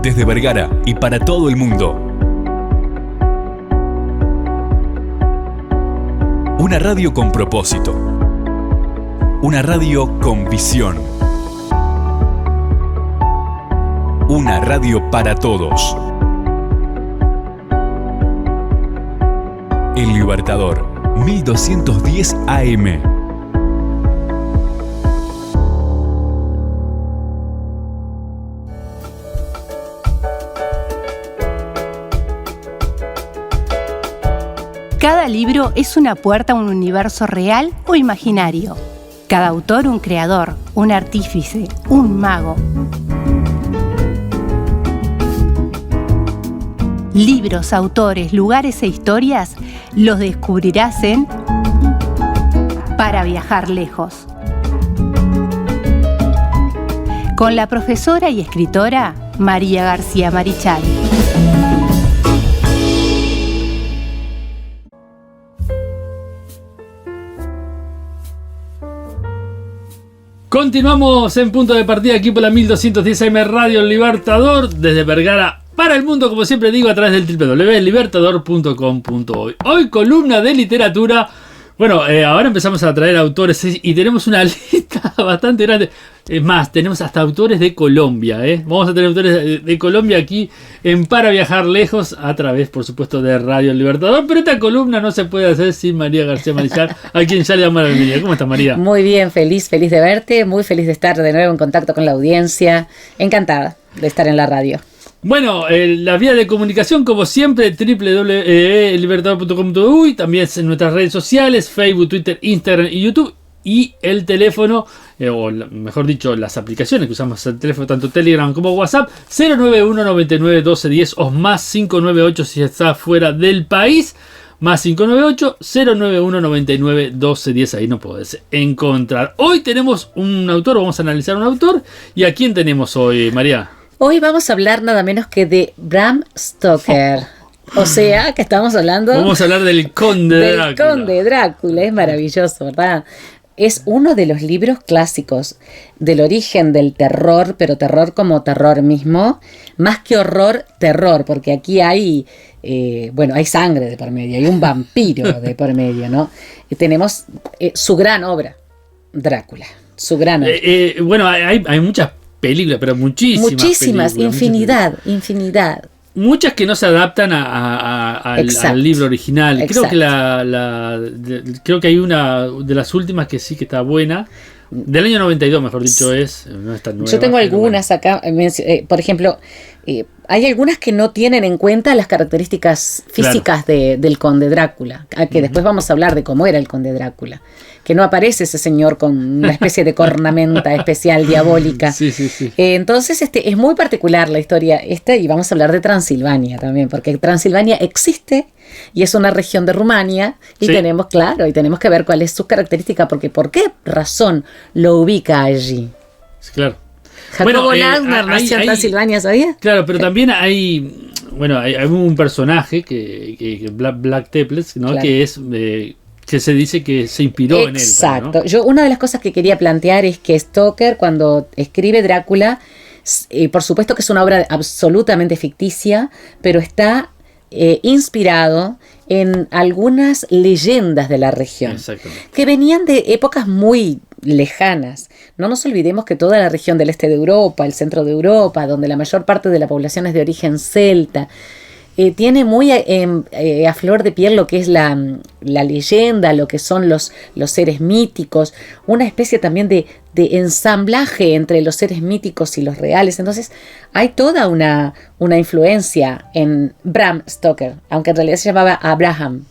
desde Vergara y para todo el mundo. Una radio con propósito. Una radio con visión. Una radio para todos. El Libertador, 1210 AM. Cada libro es una puerta a un universo real o imaginario. Cada autor un creador, un artífice, un mago. Libros, autores, lugares e historias los descubrirás en Para Viajar Lejos. Con la profesora y escritora María García Marichal. Continuamos en punto de partida aquí por la 1210 AM Radio Libertador, desde Vergara para el mundo, como siempre digo, a través del www.libertador.com.uy. Hoy columna de literatura. Bueno, ahora empezamos a traer autores y tenemos una lista bastante grande. Es más, tenemos hasta autores de Colombia. Vamos a tener autores de Colombia aquí en Para Viajar Lejos, a través, por supuesto, de Radio Libertador. Pero esta columna no se puede hacer sin María García Marichal, a quien ya le damos la bienvenida. ¿Cómo estás, María? Muy bien, feliz de verte, muy feliz de estar de nuevo en contacto con la audiencia. Encantada de estar en la radio. Bueno, la vía de comunicación, como siempre, www.libertador.com.uy, también en nuestras redes sociales, Facebook, Twitter, Instagram y YouTube, y el teléfono, o mejor dicho, las aplicaciones que usamos el teléfono, tanto Telegram como WhatsApp, 091 99 12 10 o más 598 si está fuera del país, más 598 091 99 12 10, ahí no podés encontrar. Hoy tenemos un autor, vamos a analizar un autor, ¿y a quién tenemos hoy, María? Hoy vamos a hablar nada menos que de Bram Stoker. O sea, que estamos hablando... Vamos a hablar del Conde Drácula. Del Conde Drácula, es maravilloso, ¿verdad? Es uno de los libros clásicos del origen del terror, pero terror como terror mismo, más que horror, terror, porque aquí hay, hay sangre de por medio, hay un vampiro de por medio, ¿no? Y tenemos su gran obra, Drácula, su gran obra. Hay muchas películas, pero muchísimas películas, infinidad. Muchas que no se adaptan al libro original. Exacto. Creo que hay una de las últimas que sí que está buena. Del año 92, mejor dicho, no es tan nueva. Yo tengo algunas acá, por ejemplo, hay algunas que no tienen en cuenta las características físicas del Conde Drácula, que después vamos a hablar de cómo era el Conde Drácula, que no aparece ese señor con una especie de cornamenta especial diabólica. Sí. Entonces es muy particular la historia esta, y vamos a hablar de Transilvania también, porque Transilvania existe y es una región de Rumania, y tenemos que ver cuál es su característica, porque ¿por qué razón lo ubica allí? Claro. Jacobo Lautner nació en Transilvania, ¿sabías? Claro, pero también hay un personaje que Vlad Tepes, ¿no? Claro. Que es que se dice que se inspiró en él. Exacto. ¿No? Yo una de las cosas que quería plantear es que Stoker, cuando escribe Drácula, por supuesto que es una obra absolutamente ficticia, pero está inspirado en algunas leyendas de la región, que venían de épocas muy lejanas. No nos olvidemos que toda la región del este de Europa, el centro de Europa, donde la mayor parte de la población es de origen celta, tiene muy a flor de piel lo que es la leyenda, lo que son los seres míticos, una especie también de ensamblaje entre los seres míticos y los reales. Entonces hay toda una influencia en Bram Stoker, aunque en realidad se llamaba Abraham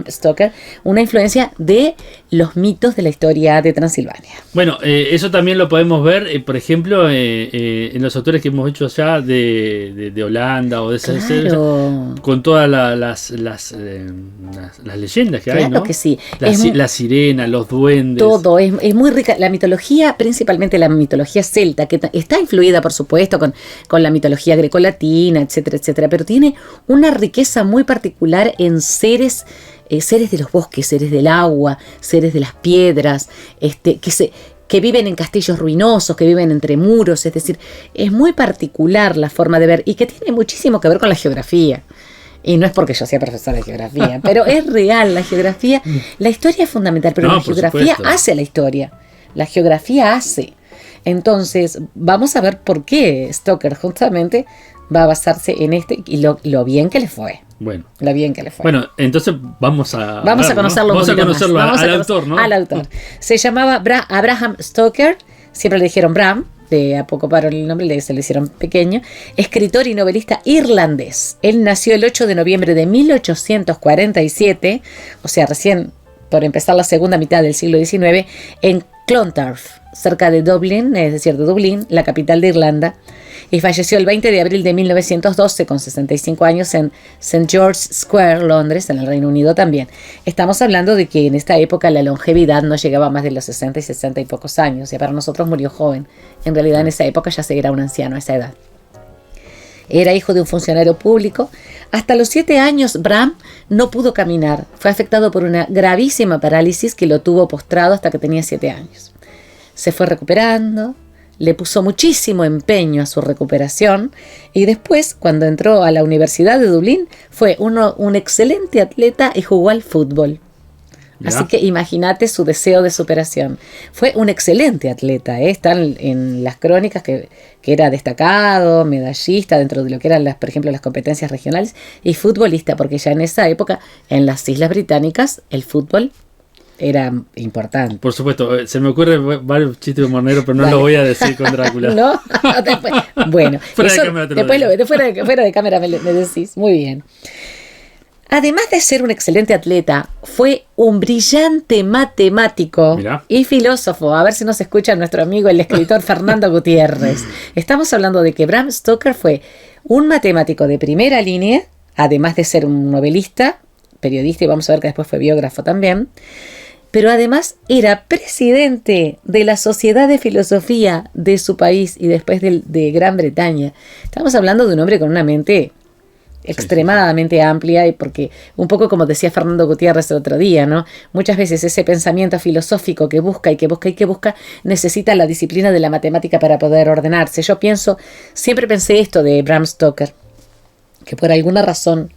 Stoker, una influencia de los mitos de la historia de Transilvania. Bueno, eso también lo podemos ver, por ejemplo, en los autores que hemos hecho allá de Holanda o de esas, con todas las leyendas que hay, ¿no? Claro que sí. La sirena, los duendes. Todo, es muy rica. La mitología, principalmente la mitología celta, que está influida, por supuesto, con la mitología grecolatina, etcétera, etcétera, pero tiene una riqueza muy particular en seres de los bosques, seres del agua, seres de las piedras, que viven en castillos ruinosos, que viven entre muros, es decir, es muy particular la forma de ver y que tiene muchísimo que ver con la geografía. Y no es porque yo sea profesora de geografía, pero es real, la geografía, la historia es fundamental, pero la geografía hace la historia, la geografía hace. Entonces, vamos a ver por qué Stoker justamente va a basarse en y lo bien que le fue. Bueno. Lo bien que le fue. Bueno, entonces vamos a conocerlo, ¿no? Vamos a conocerlo al autor, ¿no? Al autor. Se llamaba Abraham Stoker, siempre le dijeron Bram, de a poco paro el nombre, se le hicieron pequeño, escritor y novelista irlandés. Él nació el 8 de noviembre de 1847, o sea, recién por empezar la segunda mitad del siglo XIX, en Clontarf, cerca de Dublín, es decir, de Dublín, la capital de Irlanda, y falleció el 20 de abril de 1912 con 65 años en St. George's Square, Londres, en el Reino Unido también. Estamos hablando de que en esta época la longevidad no llegaba a más de los 60 y 60 y pocos años, y para nosotros murió joven. En realidad en esa época ya se era un anciano a esa edad. Era hijo de un funcionario público. Hasta los 7 años Bram no pudo caminar. Fue afectado por una gravísima parálisis que lo tuvo postrado hasta que tenía 7 años. Se fue recuperando, le puso muchísimo empeño a su recuperación y después, cuando entró a la Universidad de Dublín, fue un excelente atleta y jugó al fútbol. ¿Ya? Así que imagínate su deseo de superación. Fue un excelente atleta, están en las crónicas que era destacado, medallista dentro de lo que eran, por ejemplo, las competencias regionales y futbolista, porque ya en esa época, en las Islas Británicas, el fútbol era importante. Por supuesto, se me ocurren varios chistes de monero, pero no lo voy a decir con Drácula. ¿No? Después, bueno, fuera de cámara fuera de cámara me decís. Muy bien. Además de ser un excelente atleta, fue un brillante matemático. Mirá. Y filósofo. A ver si nos escucha nuestro amigo el escritor Fernando Gutiérrez. Estamos hablando de que Bram Stoker fue un matemático de primera línea, además de ser un novelista, periodista, y vamos a ver que después fue biógrafo también. Pero además era presidente de la Sociedad de Filosofía de su país y después de Gran Bretaña. Estamos hablando de un hombre con una mente extremadamente amplia, y porque un poco como decía Fernando Gutiérrez el otro día, ¿no? Muchas veces ese pensamiento filosófico que busca necesita la disciplina de la matemática para poder ordenarse. Yo siempre pensé esto de Bram Stoker, que por alguna razón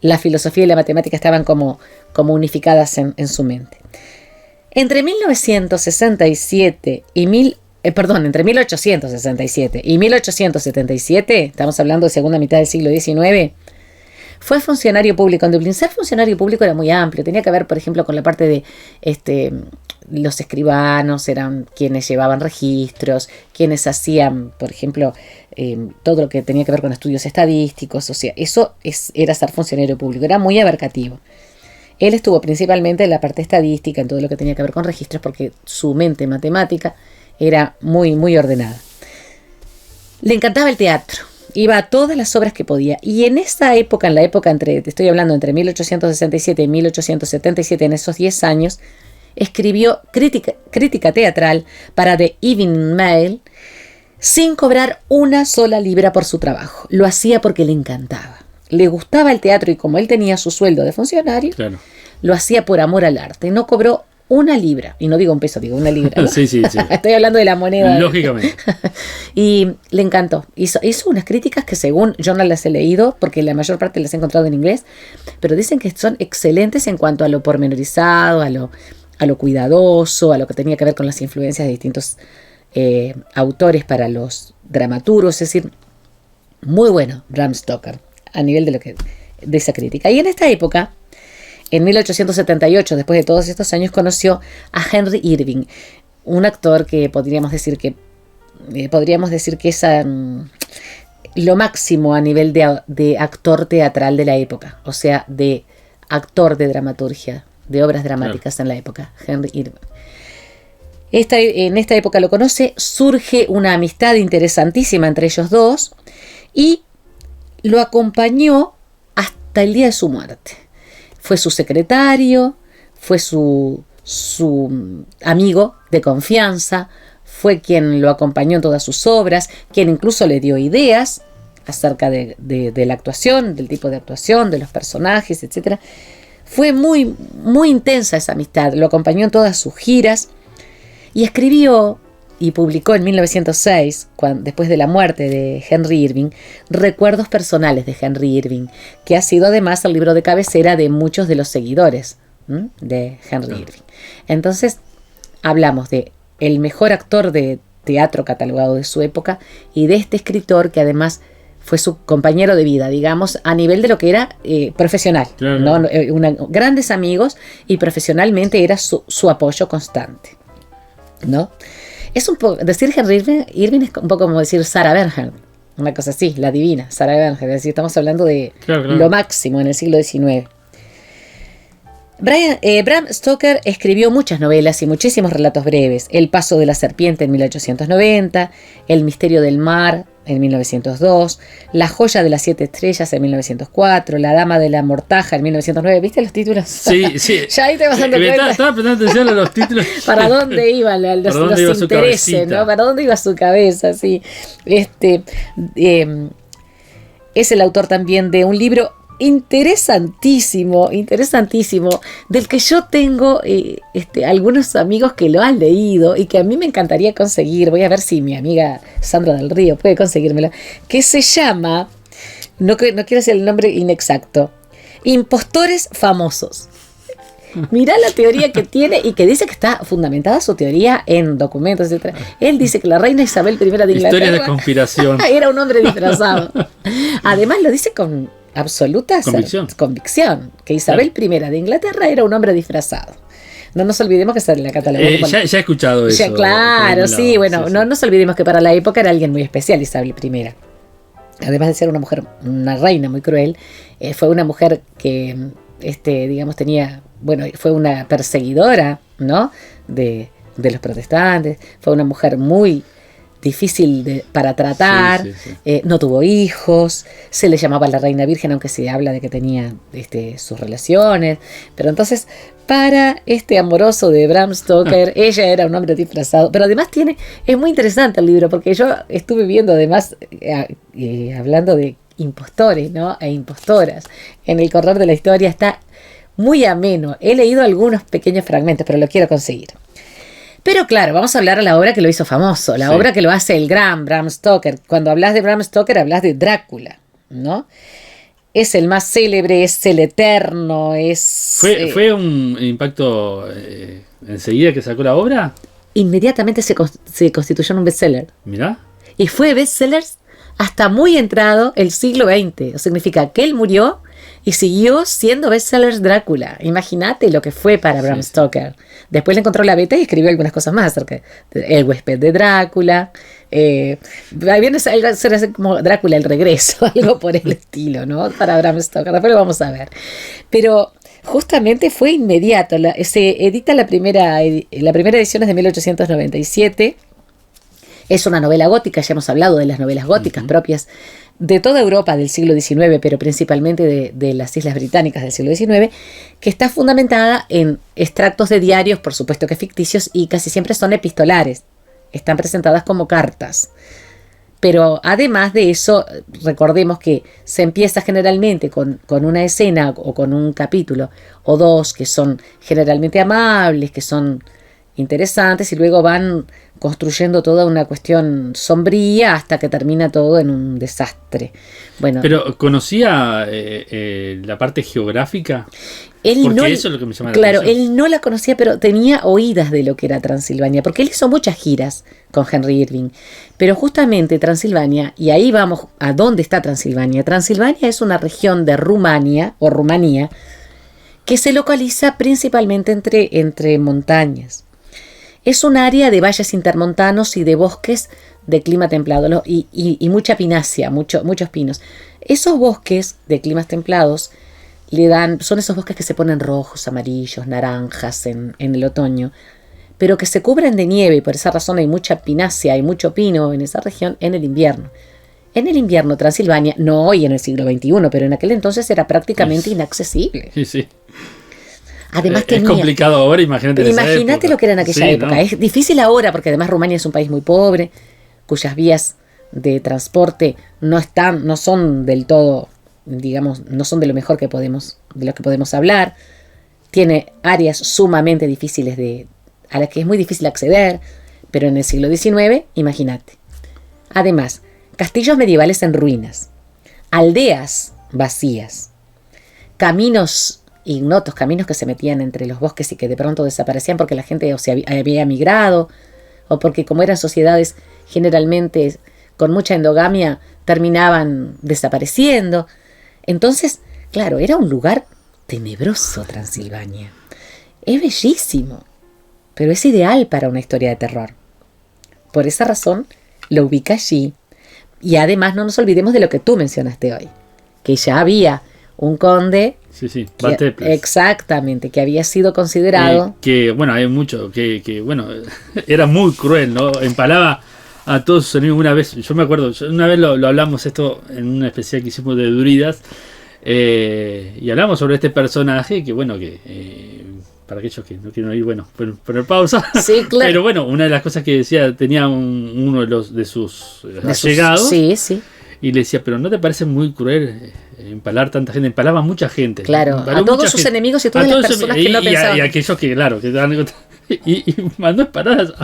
la filosofía y la matemática estaban como unificadas en su mente. Entre 1867 y 1877, estamos hablando de segunda mitad del siglo XIX, fue funcionario público en Dublín. Ser funcionario público era muy amplio, tenía que ver, por ejemplo, con la parte de los escribanos, eran quienes llevaban registros, quienes hacían, por ejemplo, todo lo que tenía que ver con estudios estadísticos, o sea, era ser funcionario público, era muy abarcativo. Él estuvo principalmente en la parte estadística, en todo lo que tenía que ver con registros, porque su mente matemática era muy, muy ordenada. Le encantaba el teatro, iba a todas las obras que podía, y en esa época, estoy hablando entre 1867 y 1877, en esos 10 años, escribió crítica teatral para The Evening Mail sin cobrar una sola libra por su trabajo. Lo hacía porque le encantaba. Le gustaba el teatro y como él tenía su sueldo de funcionario, claro, lo hacía por amor al arte. No cobró una libra. Y no digo un peso, digo una libra, ¿no? Sí. Estoy hablando de la moneda. Lógicamente. Y le encantó. Hizo unas críticas que según yo no las he leído, porque la mayor parte las he encontrado en inglés, pero dicen que son excelentes en cuanto a lo pormenorizado, a lo cuidadoso, a lo que tenía que ver con las influencias de distintos autores para los dramaturgos. Es decir, muy bueno Bram Stoker a nivel de esa crítica. Y en esta época, en 1878, después de todos estos años, conoció a Henry Irving, un actor que podríamos decir que es lo máximo a nivel de actor teatral de la época, o sea, de actor de dramaturgia, de obras dramáticas en la época, Henry Irving. En esta época lo conoce, surge una amistad interesantísima entre ellos dos y lo acompañó hasta el día de su muerte. Fue su secretario, fue su amigo de confianza, fue quien lo acompañó en todas sus obras, quien incluso le dio ideas acerca de la actuación, del tipo de actuación, de los personajes, etc. Fue muy, muy intensa esa amistad, lo acompañó en todas sus giras Y escribió y publicó en 1906, después de la muerte de Henry Irving, Recuerdos personales de Henry Irving, que ha sido además el libro de cabecera de muchos de los seguidores de Henry Irving. Entonces, hablamos de el mejor actor de teatro catalogado de su época y de este escritor que además fue su compañero de vida, digamos, a nivel de lo que era profesional. Claro. ¿No? Grandes amigos, y profesionalmente era su apoyo constante, ¿no? Es un poco, decir Henry Irving es un poco como decir Sarah Bernhardt, una cosa así, la divina Sarah Bernhardt. Es decir, estamos hablando de lo máximo en el siglo XIX. Bram Stoker escribió muchas novelas y muchísimos relatos breves. El paso de la serpiente en 1890, El misterio del mar en 1902, La joya de las 7 estrellas en 1904, La dama de la mortaja en 1909. ¿Viste los títulos? Sí, sí. Ya ahí te vas dando cuenta. Estaba prestando atención a los títulos. ¿Para dónde iban los intereses, ¿no? ¿Para dónde iba su cabeza? Sí. Es el autor también de un libro interesantísimo, del que yo tengo algunos amigos que lo han leído y que a mí me encantaría conseguir. Voy a ver si mi amiga Sandra del Río puede conseguírmelo, que se llama, no quiero decir el nombre inexacto, Impostores famosos. Mirá la teoría que tiene y que dice que está fundamentada su teoría en documentos, etc. Él dice que la reina Isabel I de Inglaterra, historia de conspiración, era un hombre disfrazado. Además lo dice con absoluta convicción, que Isabel I de Inglaterra era un hombre disfrazado. No nos olvidemos que se la catalogó. Ya he escuchado eso. Ya, claro, sí, bueno, sí. No nos olvidemos que para la época era alguien muy especial Isabel I. Además de ser una mujer, una reina muy cruel, fue una mujer que, digamos, fue una perseguidora, ¿no? de los protestantes, fue una mujer muy difícil para tratar, no tuvo hijos, se le llamaba la reina virgen, aunque se habla de que tenía sus relaciones, pero entonces para este amoroso de Bram Stoker, ella era un hombre disfrazado, pero además es muy interesante el libro, porque yo estuve viendo además, hablando de impostores, ¿no? E impostoras, en el correr de la historia está muy ameno, he leído algunos pequeños fragmentos, pero lo quiero conseguir. Pero claro, vamos a hablar de la obra que lo hizo famoso, la obra que lo hace el gran Bram Stoker. Cuando hablas de Bram Stoker, hablas de Drácula, ¿no? Es el más célebre, es el eterno, es... ¿Fue un impacto enseguida que sacó la obra? Inmediatamente se constituyó en un bestseller. Mirá. Y fue bestseller hasta muy entrado el siglo XX. Significa que él murió y siguió siendo bestseller Drácula. Imagínate lo que fue para Bram Stoker. Después le encontró la beta y escribió algunas cosas más acerca de El huésped de Drácula. Viene a ser como Drácula el regreso, algo por el estilo, ¿no? Para Bram Stoker. Después lo vamos a ver. Pero justamente fue inmediato. Se edita la primera edición es de 1897. Es una novela gótica, ya hemos hablado de las novelas góticas propias de toda Europa del siglo XIX, pero principalmente de las Islas Británicas del siglo XIX, que está fundamentada en extractos de diarios, por supuesto que ficticios, y casi siempre son epistolares. Están presentadas como cartas. Pero además de eso, recordemos que se empieza generalmente con una escena o con un capítulo o dos que son generalmente amables, que son interesantes, y luego van construyendo toda una cuestión sombría hasta que termina todo en un desastre. Bueno, pero ¿conocía la parte geográfica? Porque eso es lo que me llama la atención. Él no la conocía, pero tenía oídas de lo que era Transilvania, porque él hizo muchas giras con Henry Irving. Pero justamente Transilvania, y ahí vamos a dónde está Transilvania. Transilvania es una región de Rumania, o Rumanía, que se localiza principalmente entre montañas. Es un área de valles intermontanos y de bosques de clima templado y mucha pinacia, muchos pinos. Esos bosques de climas templados son esos bosques que se ponen rojos, amarillos, naranjas en el otoño, pero que se cubren de nieve, y por esa razón hay mucha pinacia, hay mucho pino en esa región en el invierno. En el invierno Transilvania, no hoy en el siglo XXI, pero en aquel entonces era prácticamente inaccesible. Sí. Además es complicado ahora, imagínate lo que era en aquella época. ¿No? Es difícil ahora porque además Rumania es un país muy pobre, cuyas vías de transporte no son del todo, digamos, no son de lo mejor de lo que podemos hablar. Tiene áreas sumamente difíciles de a la que es muy difícil acceder, pero en el siglo XIX, imagínate. Además, castillos medievales en ruinas, aldeas vacías, caminos ignotos, caminos que se metían entre los bosques y que de pronto desaparecían porque la gente o se había migrado, o porque como eran sociedades generalmente con mucha endogamia, terminaban desapareciendo. Entonces, claro, era un lugar tenebroso Transilvania. Es bellísimo, pero es ideal para una historia de terror. Por esa razón, lo ubica allí. Y además no nos olvidemos de lo que tú mencionaste hoy, que ya había un conde. Sí, Van Teples. Exactamente, que había sido considerado. Que bueno, hay mucho, que bueno, era muy cruel, ¿no? Empalaba a todos sus enemigos. Una vez, yo me acuerdo, una vez lo hablamos esto en una especial que hicimos de Duridas, y hablamos sobre este personaje que bueno, para aquellos que no quieren oír, bueno, poner pausa. Sí, claro. Pero bueno, una de las cosas que decía, tenía uno de sus allegados. Sí. Y le decía, pero ¿no te parece muy cruel empalar tanta gente? Empalaba a mucha gente. Claro, Empaló a todos mucha sus gente. enemigos y a todas las personas que no pensaban. Y aquellos que, claro, que dan y mandó empalar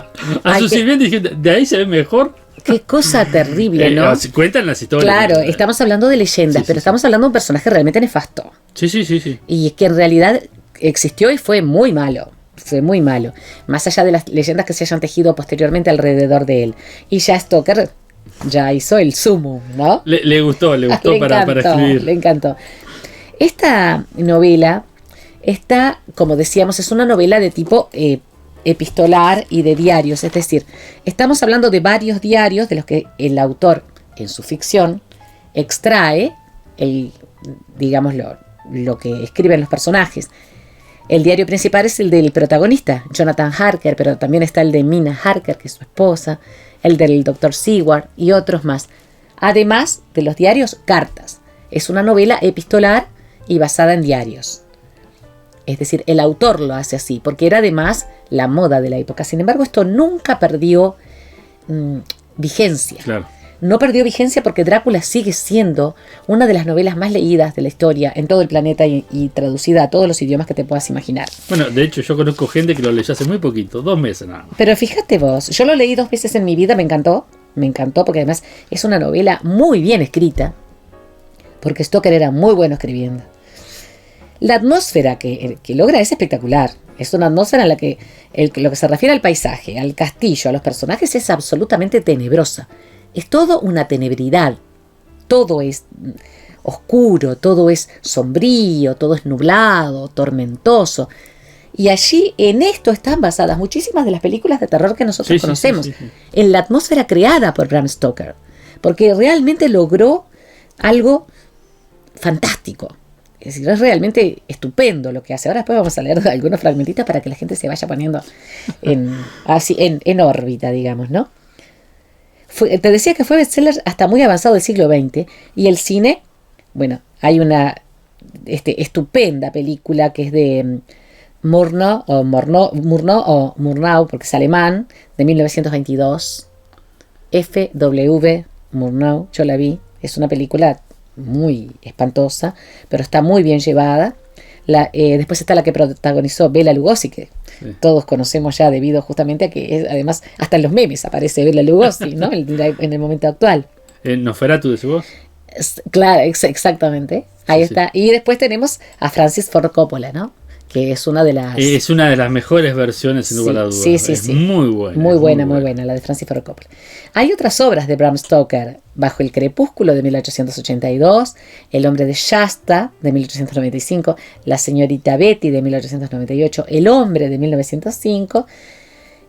a su sirviente y dije, de ahí se ve mejor. Qué cosa terrible, ¿no? Cuentan las historias. Claro, estamos hablando de leyendas, pero estamos hablando de un personaje realmente nefasto. Sí. Y que en realidad existió y fue muy malo. Fue muy malo. Más allá de las leyendas que se hayan tejido posteriormente alrededor de él. Y ya Stoker ya hizo el sumo, ¿no? Le gustó para escribir. Le encantó. Esta novela está, como decíamos, es una novela de tipo epistolar y de diarios. Es decir, estamos hablando de varios diarios de los que el autor, en su ficción, extrae digamos, lo que escriben los personajes. El diario principal es el del protagonista, Jonathan Harker, pero también está el de Mina Harker, que es su esposa, el del Dr. Seward y otros más. Además de los diarios, cartas. Es una novela epistolar y basada en diarios. Es decir, el autor lo hace así, porque era además la moda de la época. Sin embargo, esto nunca perdió vigencia. Claro. No perdió vigencia porque Drácula sigue siendo una de las novelas más leídas de la historia en todo el planeta y traducida a todos los idiomas que te puedas imaginar. Bueno, de hecho yo conozco gente que lo leyó hace muy poquito, 2 meses nada más. Pero fíjate vos, yo lo leí 2 veces en mi vida, me encantó porque además es una novela muy bien escrita, porque Stoker era muy bueno escribiendo. La atmósfera que logra es espectacular. Es una atmósfera en la que lo que se refiere al paisaje, al castillo, a los personajes es absolutamente tenebrosa. Es todo una tenebridad, todo es oscuro, todo es sombrío, todo es nublado, tormentoso. Y allí en esto están basadas muchísimas de las películas de terror que nosotros conocemos, sí. En la atmósfera creada por Bram Stoker, porque realmente logró algo fantástico. Es decir, es realmente estupendo lo que hace. Ahora después vamos a leer algunos fragmentitos para que la gente se vaya poniendo en órbita, digamos, ¿no? Te decía que fue bestseller hasta muy avanzado del siglo XX. Y el cine, bueno, hay una estupenda película que es de Murnau, porque es alemán, de 1922. F.W. Murnau, yo la vi. Es una película muy espantosa, pero está muy bien llevada. Después está la que protagonizó Bela Lugosi, que todos conocemos ya debido justamente a que además hasta en los memes aparece Bela Lugosi, ¿no? en el momento actual. ¿Nosferatu de su voz? Claro, exactamente. Ahí está. Y después tenemos a Francis Ford Coppola, ¿no? Que es una de las... Es una de las mejores versiones, sin lugar a dudas. Sí. Muy buena. Muy buena, la de Francis Ford Coppola. Hay otras obras de Bram Stoker, Bajo el crepúsculo, de 1882, El hombre de Shasta, de 1895, La señorita Betty, de 1898, El hombre, de 1905,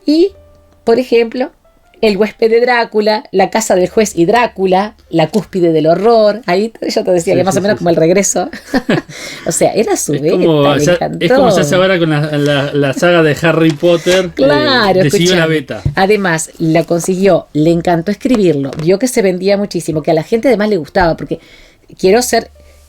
y, por ejemplo, El huésped de Drácula, La casa del juez y Drácula, La cúspide del horror. Ahí yo te decía que más o menos como El regreso. O sea, era su beta, es como se hace ahora con la saga de Harry Potter. Claro, decidió la beta. Además, la consiguió, le encantó escribirlo, vio que se vendía muchísimo, que a la gente además le gustaba, porque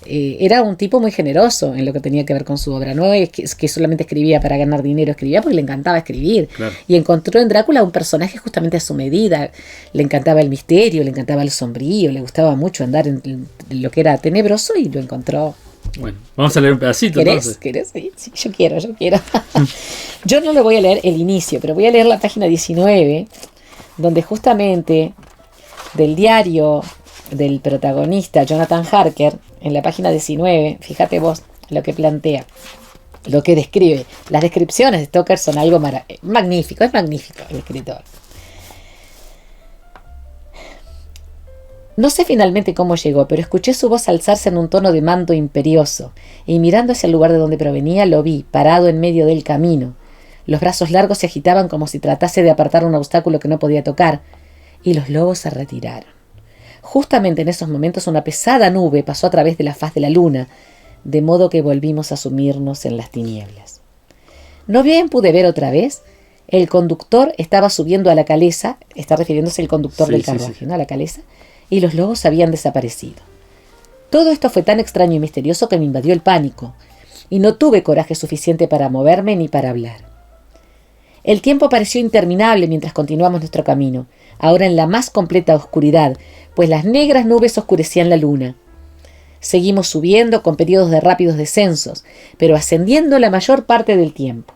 era un tipo muy generoso en lo que tenía que ver con su obra. No es que solamente escribía para ganar dinero, escribía porque le encantaba escribir. Claro. Y encontró en Drácula un personaje justamente a su medida. Le encantaba el misterio, le encantaba el sombrío, le gustaba mucho andar en lo que era tenebroso y lo encontró Bueno, vamos a leer un pedacito. ¿Querés? Sí, yo quiero. Yo no le voy a leer el inicio, pero voy a leer la página 19, donde justamente del diario del protagonista Jonathan Harker, en la página 19, fíjate vos lo que plantea, lo que describe. Las descripciones de Stoker son algo magnífico, es magnífico el escritor. No sé finalmente cómo llegó, pero escuché su voz alzarse en un tono de mando imperioso, y mirando hacia el lugar de donde provenía, lo vi, parado en medio del camino. Los brazos largos se agitaban como si tratase de apartar un obstáculo que no podía tocar, y los lobos se retiraron. Justamente en esos momentos una pesada nube pasó a través de la faz de la luna, de modo que volvimos a sumirnos en las tinieblas. No bien pude ver otra vez, el conductor estaba subiendo a la calesa, está refiriéndose al conductor del carruaje, ¿no? A la calesa, y los lobos habían desaparecido. Todo esto fue tan extraño y misterioso que me invadió el pánico, y no tuve coraje suficiente para moverme ni para hablar. El tiempo pareció interminable mientras continuamos nuestro camino, ahora en la más completa oscuridad, pues las negras nubes oscurecían la luna. Seguimos subiendo con periodos de rápidos descensos, pero ascendiendo la mayor parte del tiempo.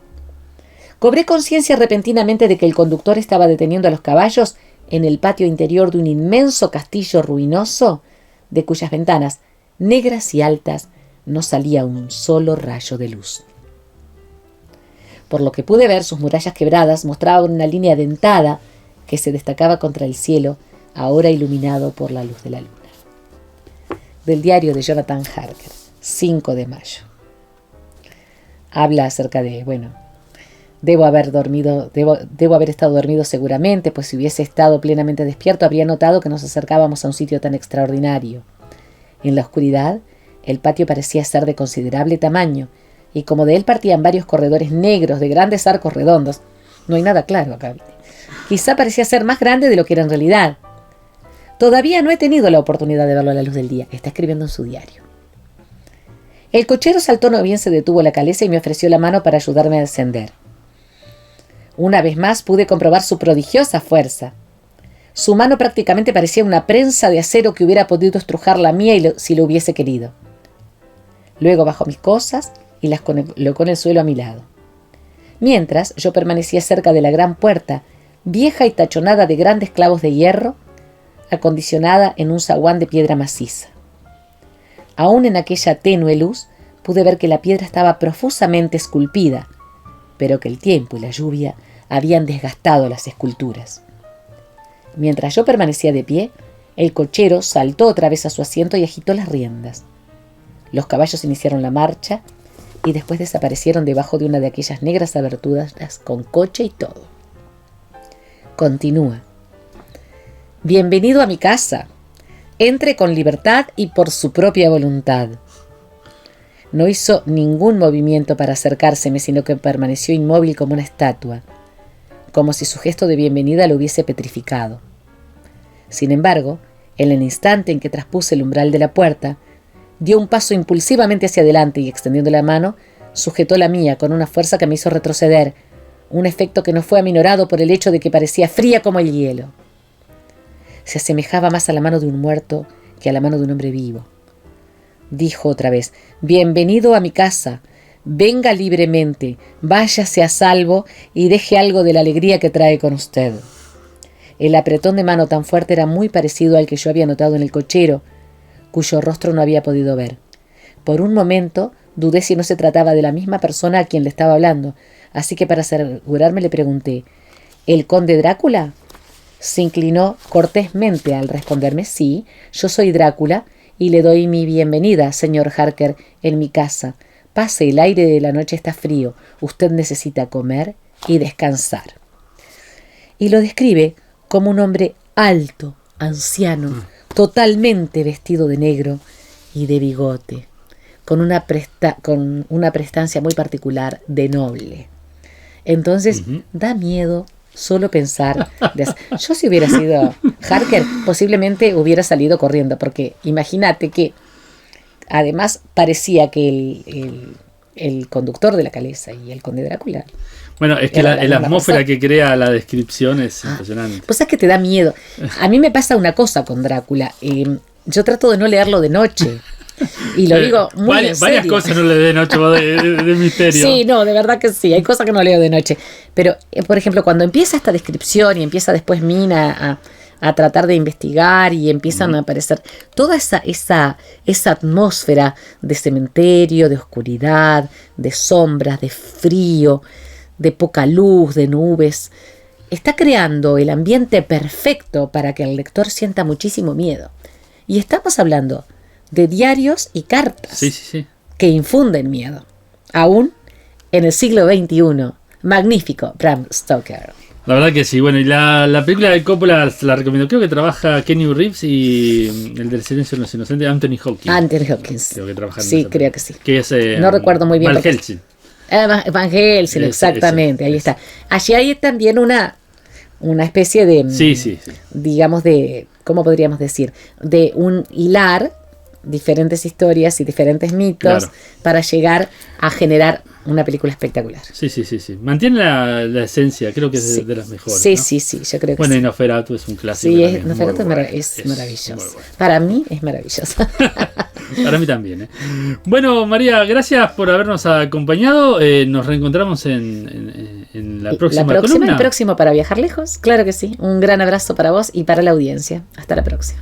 Cobré conciencia repentinamente de que el conductor estaba deteniendo a los caballos en el patio interior de un inmenso castillo ruinoso, de cuyas ventanas, negras y altas, no salía un solo rayo de luz. Por lo que pude ver, sus murallas quebradas mostraban una línea dentada que se destacaba contra el cielo, ahora iluminado por la luz de la luna. Del diario de Jonathan Harker, 5 de mayo. Habla acerca de, debo haber estado dormido seguramente, pues si hubiese estado plenamente despierto habría notado que nos acercábamos a un sitio tan extraordinario. En la oscuridad, el patio parecía ser de considerable tamaño, y como de él partían varios corredores negros de grandes arcos redondos, no hay nada claro acá. Quizá parecía ser más grande de lo que era en realidad. Todavía no he tenido la oportunidad de verlo a la luz del día, está escribiendo en su diario. El cochero saltó no bien se detuvo a la calesa y me ofreció la mano para ayudarme a descender. Una vez más pude comprobar su prodigiosa fuerza. Su mano prácticamente parecía una prensa de acero que hubiera podido estrujar la mía si lo hubiese querido. Luego bajó mis cosas y las colocó en el suelo a mi lado. Mientras yo permanecía cerca de la gran puerta, vieja y tachonada de grandes clavos de hierro, acondicionada en un zaguán de piedra maciza. Aún en aquella tenue luz, pude ver que la piedra estaba profusamente esculpida, pero que el tiempo y la lluvia habían desgastado las esculturas. Mientras yo permanecía de pie, el cochero saltó otra vez a su asiento y agitó las riendas. Los caballos iniciaron la marcha y después desaparecieron debajo de una de aquellas negras aberturas con coche y todo. Continúa. Bienvenido a mi casa. Entre con libertad y por su propia voluntad. No hizo ningún movimiento para acercárseme, sino que permaneció inmóvil como una estatua, como si su gesto de bienvenida lo hubiese petrificado. Sin embargo, en el instante en que traspuse el umbral de la puerta, dio un paso impulsivamente hacia adelante y, extendiendo la mano, sujetó la mía con una fuerza que me hizo retroceder, un efecto que no fue aminorado por el hecho de que parecía fría como el hielo. Se asemejaba más a la mano de un muerto que a la mano de un hombre vivo. Dijo otra vez: «Bienvenido a mi casa. Venga libremente, váyase a salvo y deje algo de la alegría que trae con usted». El apretón de mano tan fuerte era muy parecido al que yo había notado en el cochero, cuyo rostro no había podido ver. Por un momento dudé si no se trataba de la misma persona a quien le estaba hablando, así que para asegurarme le pregunté: «¿El conde Drácula?». Se inclinó cortésmente al responderme: «Sí, yo soy Drácula y le doy mi bienvenida, señor Harker, en mi casa. Pase, el aire de la noche está frío. Usted necesita comer y descansar». Y lo describe como un hombre alto, anciano, totalmente vestido de negro y de bigote, con una prestancia muy particular de noble. Entonces, da miedo solo pensar. Yo, si hubiera sido Harker, posiblemente hubiera salido corriendo, porque imagínate que además parecía que el conductor de la calesa y el conde Drácula... Bueno, es que la atmósfera que crea la descripción es impresionante. Pues es que te da miedo. A mí me pasa una cosa con Drácula. Yo trato de no leerlo de noche, Y lo digo muy en Varias serio. cosas no le den 8 de misterio. Sí, no, de verdad que sí. Hay cosas que no leo de noche. Pero, por ejemplo, cuando empieza esta descripción y empieza después Mina a tratar de investigar y empiezan a aparecer toda esa atmósfera de cementerio, de oscuridad, de sombras, de frío, de poca luz, de nubes, está creando el ambiente perfecto para que el lector sienta muchísimo miedo. Y estamos hablando de diarios y cartas Sí. que infunden miedo, aún en el siglo XXI. Magnífico, Bram Stoker. La verdad que sí. Bueno, y la película de Coppola la recomiendo. Creo que trabaja Kenny Reeves y el del Silencio de los Inocentes, Anthony Hopkins. Anthony Hopkins. Creo que trabajan en Sí, esa creo película. que sí. Que es, No recuerdo muy bien Van porque- Helsing. Van Helsing, Ese, exactamente, ahí ese. está. Allí hay también una especie de, Sí. digamos, de, ¿cómo podríamos decir? De un hilar diferentes historias y diferentes mitos Claro. para llegar a generar una película espectacular. Sí. Mantiene la esencia. Creo que es Sí. de las mejores. Sí, ¿no? sí, yo creo que Bueno, sí. y Nosferatu es un clásico. Sí, también, Nosferatu muy bueno. es maravilloso. muy bueno. Para mí es maravilloso. Para mí también. Bueno, María, gracias por habernos acompañado. Nos reencontramos en la próxima columna. El próximo para viajar lejos, claro que sí. Un gran abrazo para vos y para la audiencia. Hasta la próxima.